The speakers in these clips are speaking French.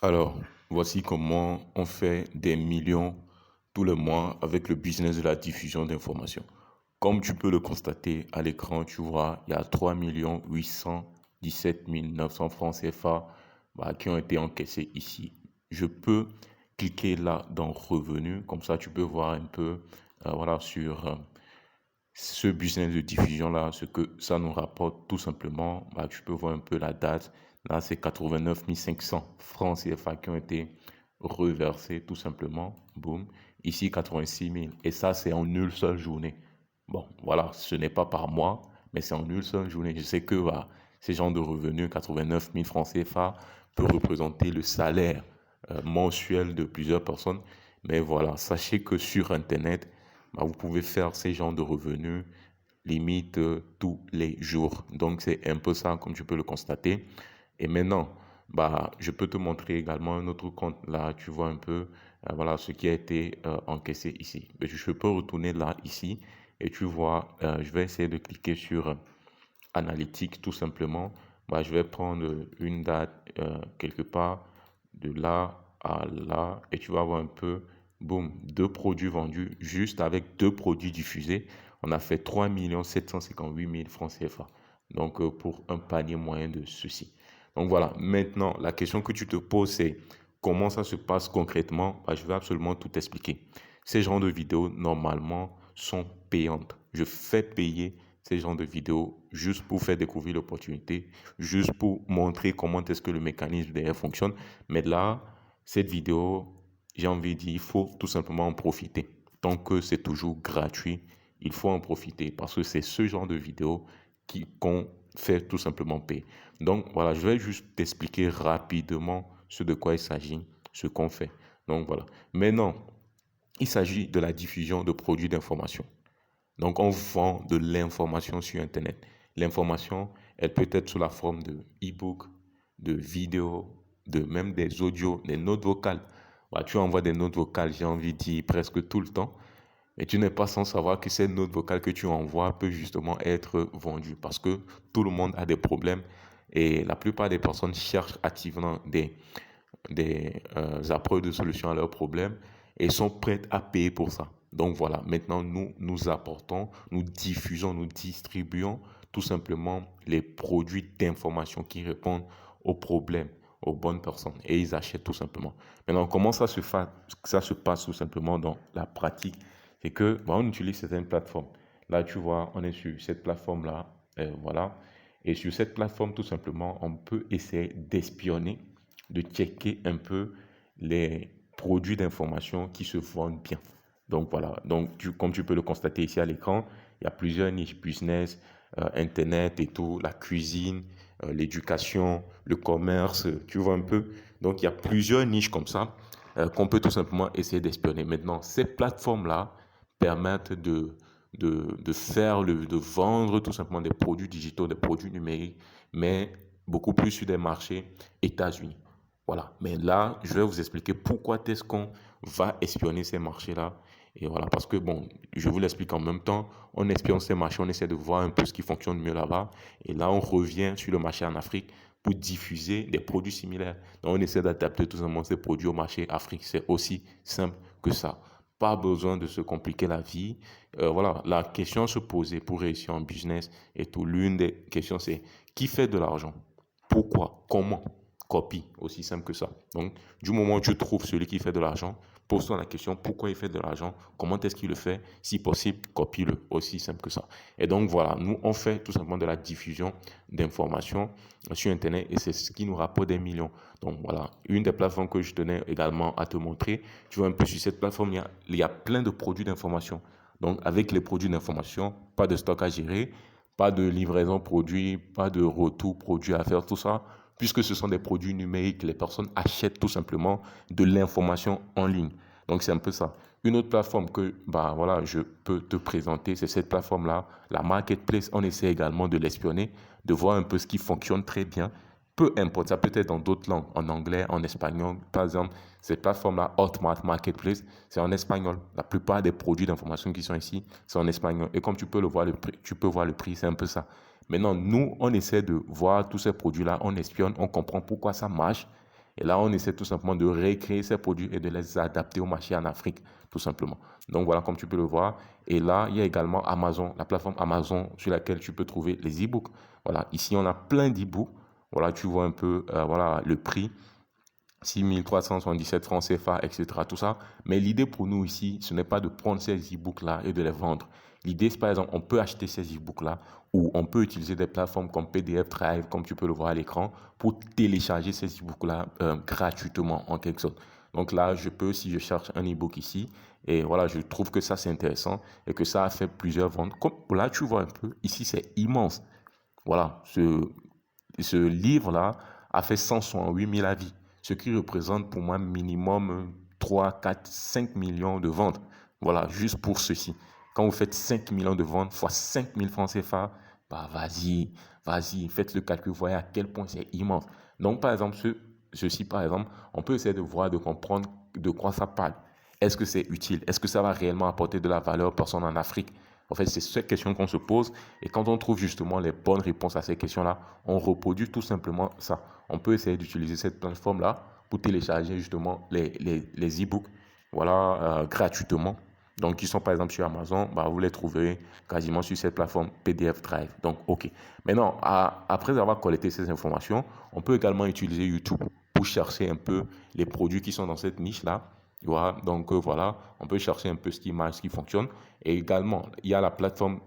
Alors, voici comment on fait des millions tous les mois avec le business de la diffusion d'informations. Comme tu peux le constater à l'écran, tu vois, il y a 3 817 900 francs CFA qui ont été encaissés ici. Je peux cliquer là dans Revenus, comme ça tu peux voir un peu voilà, sur ce business de diffusion-là, ce que ça nous rapporte tout simplement. Tu peux voir un peu la date. Là, c'est 89 500 francs CFA qui ont été reversés tout simplement. Boum. Ici, 86 000. Et ça, c'est en une seule journée. Bon, voilà, ce n'est pas par mois, mais c'est en une seule journée. Je sais que ces gens de revenus, 89 000 francs CFA, peut représenter le salaire mensuel de plusieurs personnes. Mais voilà, sachez que sur Internet, vous pouvez faire ces genres de revenus limite tous les jours. Donc c'est un peu ça comme tu peux le constater. Et maintenant, je peux te montrer également un autre compte. Là, tu vois un peu voilà ce qui a été encaissé ici. Mais je peux retourner là, ici, et tu vois, je vais essayer de cliquer sur analytique tout simplement. Je vais prendre une date quelque part de là à là et tu vas voir un peu, boum, deux produits vendus juste avec deux produits diffusés. On a fait 3 758 000 francs CFA. Donc, pour un panier moyen de ceci. Donc voilà, maintenant, la question que tu te poses, c'est comment ça se passe concrètement? Je vais absolument tout expliquer. Ces genres de vidéos, normalement, sont payantes. Je fais payer ces genres de vidéos juste pour faire découvrir l'opportunité, juste pour montrer comment est-ce que le mécanisme derrière fonctionne. Mais là, cette vidéo, j'ai envie de dire, il faut tout simplement en profiter. Tant que c'est toujours gratuit, il faut en profiter parce que c'est ce genre de vidéo qu'on fait tout simplement payer. Donc voilà, je vais juste t'expliquer rapidement ce de quoi il s'agit, ce qu'on fait. Donc voilà. Maintenant, il s'agit de la diffusion de produits d'information. Donc, on vend de l'information sur Internet. L'information, elle peut être sous la forme de e-book, de vidéos, de même des audios, des notes vocales. Tu envoies des notes vocales, j'ai envie de dire, presque tout le temps. Et tu n'es pas sans savoir que ces notes vocales que tu envoies peut justement être vendues parce que tout le monde a des problèmes et la plupart des personnes cherchent activement des approches de solutions à leurs problèmes et sont prêtes à payer pour ça. Donc voilà, maintenant nous apportons, nous diffusons, nous distribuons tout simplement les produits d'information qui répondent aux problèmes, aux bonnes personnes et ils achètent tout simplement. Maintenant, comment ça se passe tout simplement dans la pratique? C'est que on utilise certaines plateformes. Là, tu vois, on est sur cette plateforme-là, voilà. Et sur cette plateforme, tout simplement, on peut essayer d'espionner, de checker un peu les produits d'information qui se vendent bien. Donc voilà, donc comme tu peux le constater ici à l'écran, il y a plusieurs niches business, Internet et tout, la cuisine, l'éducation, le commerce, tu vois un peu. Donc il y a plusieurs niches comme ça qu'on peut tout simplement essayer d'espionner. Maintenant, ces plateformes-là permettent de vendre tout simplement des produits digitaux, des produits numériques, mais beaucoup plus sur des marchés États-Unis. Voilà. Mais là, je vais vous expliquer pourquoi est-ce qu'on va espionner ces marchés-là. Et voilà, parce que bon, je vous l'explique en même temps, on espionne ces marchés, on essaie de voir un peu ce qui fonctionne mieux là-bas. Et là, on revient sur le marché en Afrique pour diffuser des produits similaires. Donc, on essaie d'adapter tout simplement ces produits au marché Afrique. C'est aussi simple que ça. Pas besoin de se compliquer la vie. Voilà, la question à se poser pour réussir en business et tout, l'une des questions, c'est qui fait de l'argent? Pourquoi? Comment? Copie, aussi simple que ça. Donc, du moment où tu trouves celui qui fait de l'argent, pose-toi la question pourquoi il fait de l'argent, comment est-ce qu'il le fait, si possible, copie-le, aussi simple que ça. Et donc voilà, nous on fait tout simplement de la diffusion d'informations sur Internet et c'est ce qui nous rapporte des millions. Donc voilà, une des plateformes que je tenais également à te montrer, tu vois un peu sur cette plateforme, il y a plein de produits d'information. Donc avec les produits d'information, pas de stock à gérer, pas de livraison produit, pas de retour produit à faire, tout ça puisque ce sont des produits numériques, les personnes achètent tout simplement de l'information en ligne. Donc c'est un peu ça. Une autre plateforme que voilà, je peux te présenter, c'est cette plateforme-là, la Marketplace. On essaie également de l'espionner, de voir un peu ce qui fonctionne très bien. Peu importe, ça peut être dans d'autres langues, en anglais, en espagnol. Par exemple, cette plateforme-là, Hotmart Marketplace, c'est en espagnol. La plupart des produits d'information qui sont ici, c'est en espagnol. Et comme tu peux le voir, tu peux voir le prix, c'est un peu ça. Maintenant, nous, on essaie de voir tous ces produits-là, on espionne, on comprend pourquoi ça marche. Et là, on essaie tout simplement de récréer ces produits et de les adapter au marché en Afrique, tout simplement. Donc voilà, comme tu peux le voir. Et là, il y a également Amazon, la plateforme Amazon sur laquelle tu peux trouver les e-books. Voilà, ici, on a plein d'e-books. Voilà, tu vois un peu voilà, le prix. 6 377 francs CFA, etc. Tout ça. Mais l'idée pour nous ici, ce n'est pas de prendre ces e-books-là et de les vendre. L'idée, c'est par exemple, on peut acheter ces e-books-là ou on peut utiliser des plateformes comme PDF Drive, comme tu peux le voir à l'écran, pour télécharger ces e-books-là gratuitement, en quelque sorte. Donc là, je peux, si je cherche un e-book ici, et voilà, je trouve que ça, c'est intéressant et que ça a fait plusieurs ventes. Comme là, tu vois un peu, ici, c'est immense. Voilà, ce livre-là a fait 168 000 avis, ce qui représente pour moi minimum 3, 4, 5 millions de ventes. Voilà, juste pour ceci. Quand vous faites 5 millions de ventes fois 5 000 francs CFA, bah vas-y, faites le calcul, voyez à quel point c'est immense. Donc, par exemple, ceci, par exemple, on peut essayer de voir, de comprendre de quoi ça parle. Est-ce que c'est utile? Est-ce que ça va réellement apporter de la valeur aux personnes en Afrique? En fait, c'est cette question qu'on se pose. Et quand on trouve justement les bonnes réponses à ces questions-là, on reproduit tout simplement ça. On peut essayer d'utiliser cette plateforme-là pour télécharger justement les e-books voilà, gratuitement. Donc, ils sont par exemple sur Amazon, bah, vous les trouverez quasiment sur cette plateforme PDF Drive. Donc, OK. Maintenant, après avoir collecté ces informations, on peut également utiliser YouTube pour chercher un peu les produits qui sont dans cette niche-là. Voilà, donc voilà, on peut chercher un peu ce qui marche, ce qui fonctionne. Et également, il y a la plateforme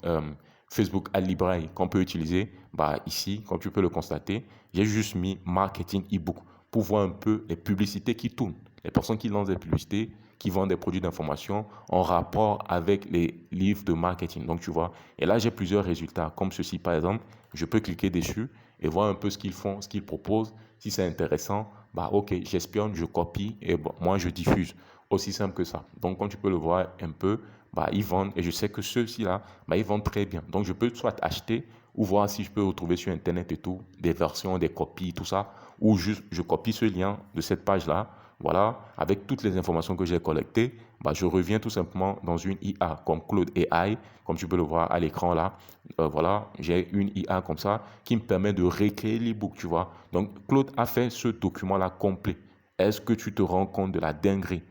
Facebook Ad Librairie qu'on peut utiliser. Bah, ici, comme tu peux le constater, j'ai juste mis marketing e-book pour voir un peu les publicités qui tournent. Les personnes qui lancent des publicités, qui vendent des produits d'information en rapport avec les livres de marketing. Donc, tu vois, et là, j'ai plusieurs résultats, comme ceci, par exemple. Je peux cliquer dessus et voir un peu ce qu'ils font, ce qu'ils proposent. Si c'est intéressant, bah, OK, j'espionne, je copie et bon, moi, je diffuse. Aussi simple que ça. Donc, comme tu peux le voir un peu, bah, ils vendent et je sais que ceux-ci-là, bah, ils vendent très bien. Donc, je peux soit acheter ou voir si je peux retrouver sur Internet et tout, des versions, des copies, tout ça, ou juste je copie ce lien de cette page-là. Voilà, avec toutes les informations que j'ai collectées, bah, je reviens tout simplement dans une IA comme Claude AI, comme tu peux le voir à l'écran là. Voilà, j'ai une IA comme ça qui me permet de recréer l'e-book, tu vois. Donc, Claude a fait ce document-là complet. Est-ce que tu te rends compte de la dinguerie?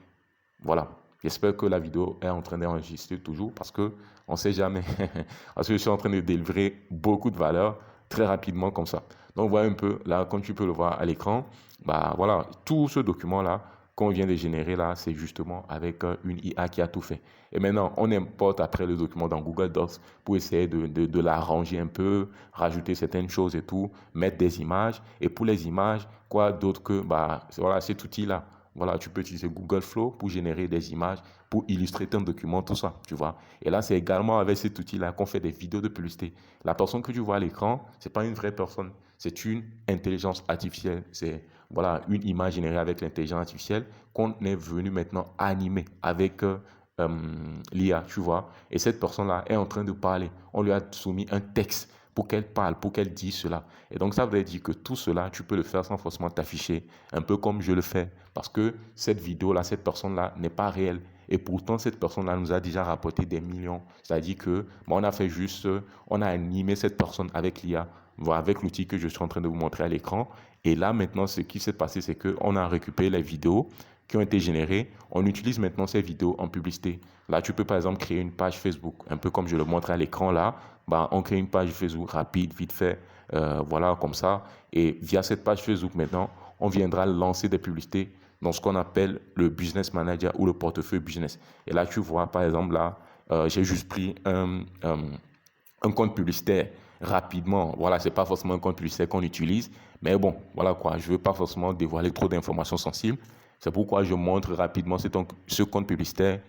Voilà. J'espère que la vidéo est en train d'enregistrer toujours parce que on ne sait jamais. Parce que je suis en train de délivrer beaucoup de valeur très rapidement comme ça. Donc voilà un peu, là, comme tu peux le voir à l'écran, bah voilà, tout ce document-là qu'on vient de générer là, c'est justement avec une IA qui a tout fait. Et maintenant, on importe après le document dans Google Docs pour essayer de l'arranger un peu, rajouter certaines choses et tout, mettre des images. Et pour les images, quoi d'autre que, bah, voilà, cet outil-là. Voilà, tu peux utiliser Google Flow pour générer des images, pour illustrer ton document, tout ça, tu vois. Et là, c'est également avec cet outil-là qu'on fait des vidéos de publicité. La personne que tu vois à l'écran, c'est pas une vraie personne, c'est une intelligence artificielle. C'est voilà une image générée avec l'intelligence artificielle qu'on est venu maintenant animer avec l'IA, tu vois. Et cette personne-là est en train de parler. On lui a soumis un texte pour qu'elle parle, pour qu'elle dise cela. Et donc, ça veut dire que tout cela, tu peux le faire sans forcément t'afficher, un peu comme je le fais. Parce que cette vidéo-là, cette personne-là n'est pas réelle. Et pourtant, cette personne-là nous a déjà rapporté des millions. C'est-à-dire que on a fait juste, on a animé cette personne avec l'IA, avec l'outil que je suis en train de vous montrer à l'écran. Et là, maintenant, ce qui s'est passé, c'est qu'on a récupéré les vidéos qui ont été générées. On utilise maintenant ces vidéos en publicité. Là, tu peux par exemple créer une page Facebook, un peu comme je le montre à l'écran là. Bah, on crée une page Facebook rapide, vite fait, voilà, comme ça. Et via cette page Facebook maintenant, on viendra lancer des publicités dans ce qu'on appelle le business manager ou le portefeuille business. Et là, tu vois, par exemple, là, j'ai juste pris un compte publicitaire rapidement. Voilà, c'est pas forcément un compte publicitaire qu'on utilise, mais bon, voilà quoi. Je veux pas forcément dévoiler trop d'informations sensibles. C'est pourquoi je montre rapidement ce compte publicitaire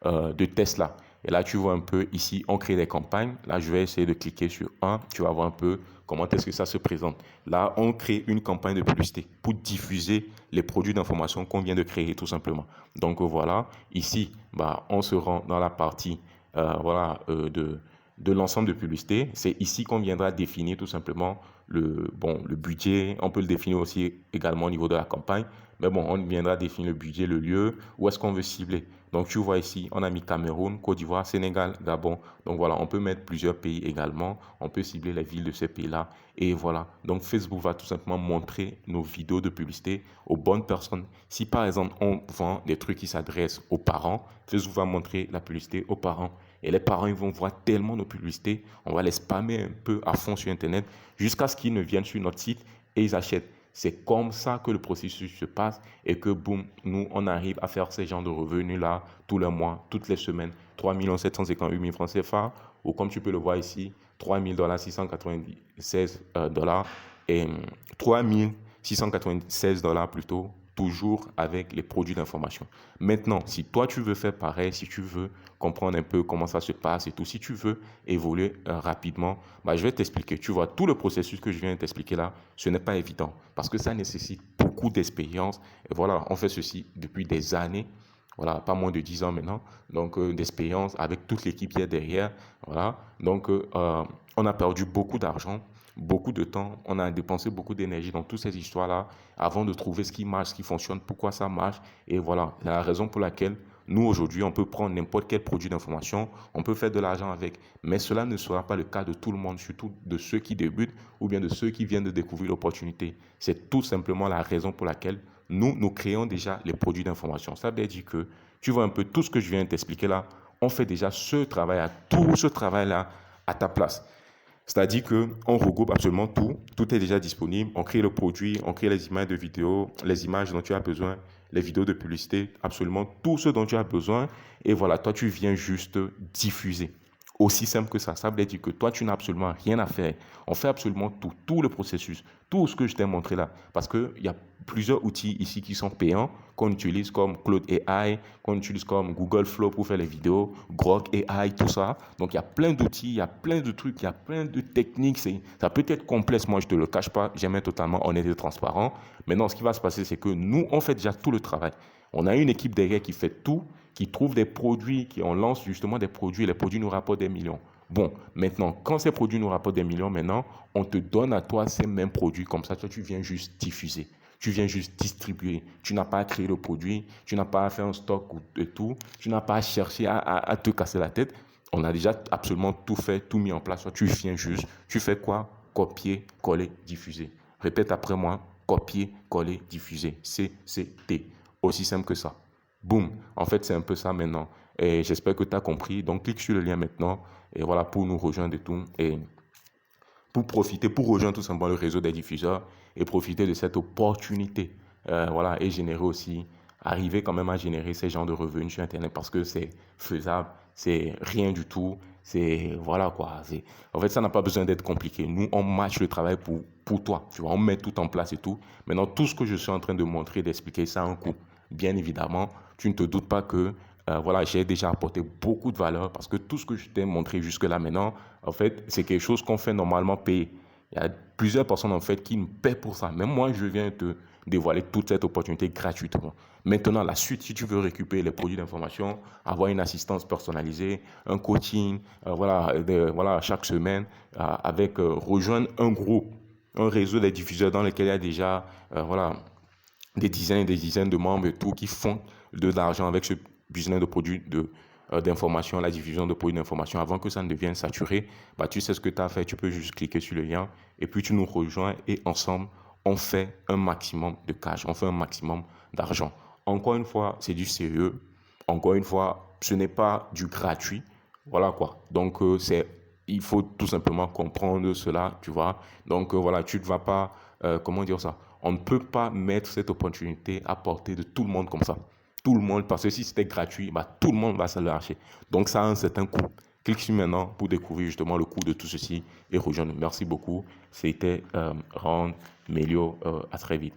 de Tesla. Et là, tu vois un peu ici, on crée des campagnes. Là, je vais essayer de cliquer sur un. Tu vas voir un peu comment est-ce que ça se présente. Là, on crée une campagne de publicité pour diffuser les produits d'information qu'on vient de créer, tout simplement. Donc, voilà. Ici, bah, on se rend dans la partie voilà, de l'ensemble de publicité. C'est ici qu'on viendra définir tout simplement le budget. On peut le définir aussi également au niveau de la campagne. Mais bon, on viendra définir le budget, le lieu, où est-ce qu'on veut cibler. Donc, tu vois ici, on a mis Cameroun, Côte d'Ivoire, Sénégal, Gabon. Donc, voilà, on peut mettre plusieurs pays également. On peut cibler les villes de ces pays-là. Et voilà. Donc, Facebook va tout simplement montrer nos vidéos de publicité aux bonnes personnes. Si, par exemple, on vend des trucs qui s'adressent aux parents, Facebook va montrer la publicité aux parents. Et les parents, ils vont voir tellement nos publicités. On va les spammer un peu à fond sur Internet jusqu'à ce qu'ils ne viennent sur notre site et ils achètent. C'est comme ça que le processus se passe et que, boum, nous, on arrive à faire ces genres de revenus-là tous les mois, toutes les semaines. 3 758 000 francs CFA, ou comme tu peux le voir ici, 3 000 696 dollars et 3 696 dollars plutôt, toujours avec les produits d'information. Maintenant, si toi tu veux faire pareil, si tu veux comprendre un peu comment ça se passe et tout, si tu veux évoluer rapidement, bah, je vais t'expliquer. Tu vois, tout le processus que je viens de t'expliquer là, ce n'est pas évident parce que ça nécessite beaucoup d'expérience. Et voilà, on fait ceci depuis des années. Voilà, pas moins de 10 ans maintenant. Donc, d'expérience avec toute l'équipe qui est derrière. Voilà. Donc, on a perdu beaucoup d'argent, beaucoup de temps. On a dépensé beaucoup d'énergie dans toutes ces histoires-là avant de trouver ce qui marche, ce qui fonctionne, pourquoi ça marche. Et voilà, c'est la raison pour laquelle nous, aujourd'hui, on peut prendre n'importe quel produit d'information, on peut faire de l'argent avec. Mais cela ne sera pas le cas de tout le monde, surtout de ceux qui débutent ou bien de ceux qui viennent de découvrir l'opportunité. C'est tout simplement la raison pour laquelle nous créons déjà les produits d'information. Ça veut dire que, tu vois un peu tout ce que je viens de t'expliquer là, on fait déjà tout ce travail-là à ta place. C'est-à-dire qu'on regroupe absolument tout, tout est déjà disponible, on crée le produit, on crée les images de vidéo, les images dont tu as besoin, les vidéos de publicité, absolument tout ce dont tu as besoin. Et voilà, toi, tu viens juste diffuser. Aussi simple que ça veut dire que toi, tu n'as absolument rien à faire. On fait absolument tout le processus, tout ce que je t'ai montré là. Parce qu'il y a plusieurs outils ici qui sont payants, qu'on utilise comme Claude AI, qu'on utilise comme Google Flow pour faire les vidéos, Grok AI, tout ça. Donc, il y a plein d'outils, il y a plein de trucs, il y a plein de techniques. Ça peut être complexe, moi, je ne te le cache pas. J'aime totalement honnête et transparent. Maintenant, ce qui va se passer, c'est que nous, on fait déjà tout le travail. On a une équipe derrière qui fait tout, qui trouve des produits, on lance justement des produits, et les produits nous rapportent des millions. Bon, maintenant, quand ces produits nous rapportent des millions, maintenant, on te donne à toi ces mêmes produits. Comme ça, toi, tu viens juste diffuser. Tu viens juste distribuer. Tu n'as pas à créer le produit. Tu n'as pas à faire un stock de tout. Tu n'as pas à chercher à te casser la tête. On a déjà absolument tout fait, tout mis en place. Toi, tu viens juste. Tu fais quoi? Copier, coller, diffuser. Répète après moi. Copier, coller, diffuser. CCT. Aussi simple que ça. Boum. En fait, c'est un peu ça maintenant. Et j'espère que tu as compris. Donc, clique sur le lien maintenant. Et voilà, pour nous rejoindre et tout. Et pour profiter, pour rejoindre tout simplement le réseau des diffuseurs et profiter de cette opportunité. Voilà, et générer aussi, arriver quand même à générer ces genres de revenus sur Internet parce que c'est faisable, c'est rien du tout. C'est, voilà quoi. En fait, ça n'a pas besoin d'être compliqué. Nous, on match le travail pour toi. Tu vois, on met tout en place et tout. Maintenant, tout ce que je suis en train de montrer, d'expliquer, ça a un coût. Bien évidemment, tu ne te doutes pas que voilà, j'ai déjà apporté beaucoup de valeur parce que tout ce que je t'ai montré jusque-là maintenant, en fait, c'est quelque chose qu'on fait normalement payer. Il y a plusieurs personnes en fait qui me paient pour ça. Même moi, je viens te dévoiler toute cette opportunité gratuitement. Maintenant, la suite, si tu veux récupérer les produits d'information, avoir une assistance personnalisée, un coaching, voilà, chaque semaine, rejoindre un groupe, un réseau des diffuseurs dans lequel il y a déjà voilà, des dizaines et des dizaines de membres et tout qui font de l'argent avec ce business de produits d'information, la diffusion de produits d'information, avant que ça ne devienne saturé, bah, tu sais ce que tu as fait, tu peux juste cliquer sur le lien et puis tu nous rejoins et ensemble, on fait un maximum de cash, on fait un maximum d'argent. Encore une fois, c'est du sérieux. Encore une fois, ce n'est pas du gratuit. Voilà quoi. Donc, il faut tout simplement comprendre cela, tu vois. Donc, voilà, tu ne vas pas, comment dire ça? On ne peut pas mettre cette opportunité à portée de tout le monde comme ça. Tout le monde, parce que si c'était gratuit, bah, tout le monde va se lâcher. Donc ça a un certain coût. Clique sur maintenant pour découvrir justement le coût de tout ceci et rejoindre. Merci beaucoup. C'était Rand Melio. À très vite.